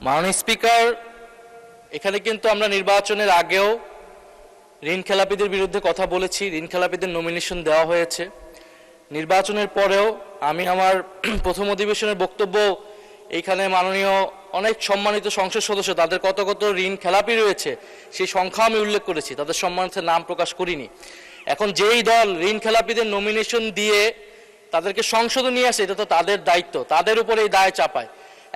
মাননীয় স্পিকার, এখানে কিন্তু আমরা নির্বাচনের আগেও ঋণ খেলাপিদের বিরুদ্ধে কথা বলেছি, ঋণ খেলাপিদের নমিনেশন দেওয়া হয়েছে। নির্বাচনের পরেও আমি আমার প্রথম অধিবেশনের বক্তব্য এইখানে মাননীয় অনেক সম্মানিত সংসদ সদস্য তাদের কত কত ঋণ খেলাপি রয়েছে সেই সংখ্যা আমি উল্লেখ করেছি, তাদের সম্মানিত নাম প্রকাশ করিনি। এখন যেই দল ঋণ খেলাপিদের নমিনেশন দিয়ে তাদেরকে সংসদে নিয়ে আসে, এটা তো তাদের দায়িত্ব, তাদের উপরে এই দায় চাপায়।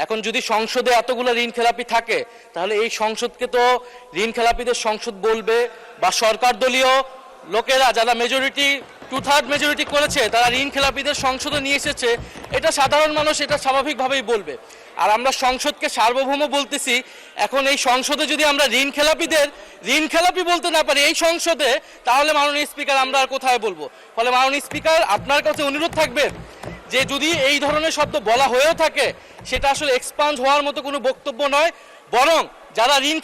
এখন যদি সংসদে এতগুলো ঋণ খেলাপি থাকে, তাহলে এই সংসদকে তো ঋণ খেলাপিদের সংসদ বলবে, বা সরকার দলীয় লোকেরা যারা মেজরিটি 2/3 মেজরিটি করেছে তারা ঋণ খেলাপিদের সংসদে নিয়ে এসেছে, এটা সাধারণ মানুষ এটা স্বাভাবিকভাবেই বলবে। আর আমরা সংসদকে সার্বভৌম বলতেছি, এখন এই সংসদে যদি আমরা ঋণ খেলাপিদের ঋণ খেলাপি বলতে না পারি এই সংসদে, তাহলে মাননীয় স্পিকার আমরা আর কোথায় বলবো? ফলে মাননীয় স্পিকার, আপনার কাছে অনুরোধ থাকবে যে যদি এই ধরনের শব্দ বলা হয়েও থাকে, সেটা আসলে এক্সপান্ড হওয়ার মতো কোনো বক্তব্য নয়, বরং যারা ঋণ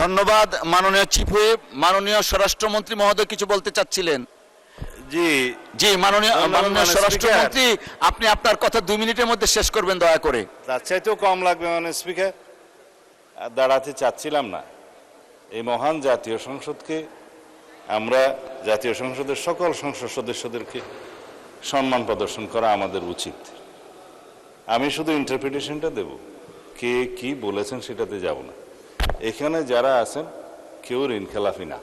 ধন্যবাদ মাননীয় চিফ হুইপ। মাননীয় স্বরাষ্ট্রমন্ত্রী মহোদয় কিছু বলতে চাচ্ছিলেন। জি জি মাননীয় ধন্যবাদ, স্বরাষ্ট্রমন্ত্রী, আপনি আপনার কথা 2 মিনিটের মধ্যে শেষ করবেন দয়া করে। তার চাইতেও কম লাগবে মাননীয় স্পিকার। দাঁড়াতে চাচ্ছিলাম না। এই মহান জাতীয় সংসদকে, আমরা জাতীয় সংসদের সকল সংসদ সদস্যদেরকে সম্মান প্রদর্শন করা আমাদের উচিত। আমি শুধু ইন্টারপ্রিটেশনটা দেব, কে কি বলেছেন সেটাতে যাব না। এখানে যারা আছেন কেউ ঋণ খেলাফি না।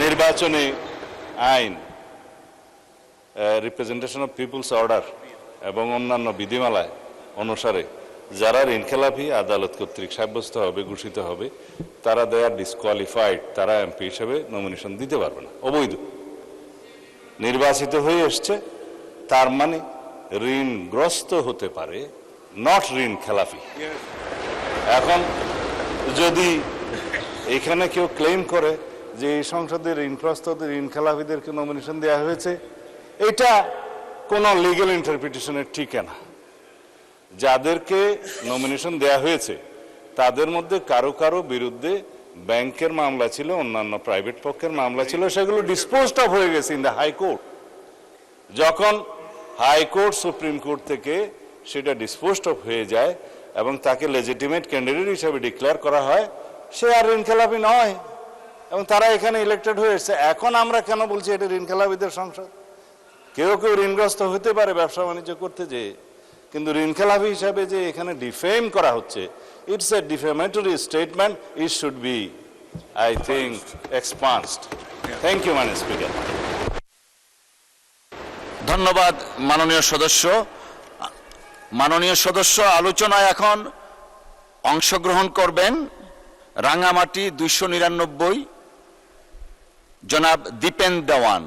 নির্বাচনী আইন, রিপ্রেজেন্টেশন অফ পিপুলস অর্ডার এবং অন্যান্য বিধিমালায় অনুসারে যারা ঋণ খেলাফি আদালত কর্তৃক সাব্যস্ত হবে, ঘোষিত হবে, তারা দে আর ডিসকোয়ালিফাইড, তারা এমপি হিসেবে নমিনেশন দিতে পারবে না, অবৈধ। নির্বাচিত হয়ে এসছে, তার মানে ঋণগ্রস্ত হতে পারে, নট ঋণ খেলাফি। এখন যদি এখানে কেউ ক্লেম করে যে এই সংসদে ঋণগ্রস্ত ঋণ খেলাফিদেরকে নমিনেশন দেওয়া হয়েছে, এটা কোনো লিগ্যাল ইন্টারপ্রিটেশনের ঠিকানা। যাদেরকে নমিনেশন দেওয়া হয়েছে তাদের মধ্যে কারো কারো বিরুদ্ধে ব্যাংকের মামলা ছিল, অন্যান্য প্রাইভেট পক্ষের মামলা ছিল, সেগুলো ডিসপোজড অফ হয়ে গেছে ইন দ্য হাইকোর্ট। যখন হাইকোর্ট সুপ্রিম কোর্ট থেকে সেটা ডিসপোজড অফ হয়ে যায় এবং তাকে লেজিটিমেট ক্যান্ডিডেট হিসেবে ডিক্লেয়ার করা হয়, সে আর ঋণ খেলাপি নয় এবং তারা এখানে ইলেক্টেড হয়ে এসছে। এখন আমরা কেন বলছি এটা ঋণ খেলাপিদের সংসদ? কেউ কেউ ঋণগ্রস্ত হতে পারে ব্যবসা বাণিজ্য করতে যেয়ে, কিন্তু ঋণ খেলাপি হিসাবে যে এখানে ডিফেম করা হচ্ছে, it's a defamatory statement, it should be, I think, expunged. Thank you মাননীয় স্পিকার। ধন্যবাদ মাননীয় সদস্য। মাননীয় সদস্য আলোচনায় এখন অংশগ্রহণ করবেন রাঙ্গামাটি 299 জনাব দীপেন দেওয়ান।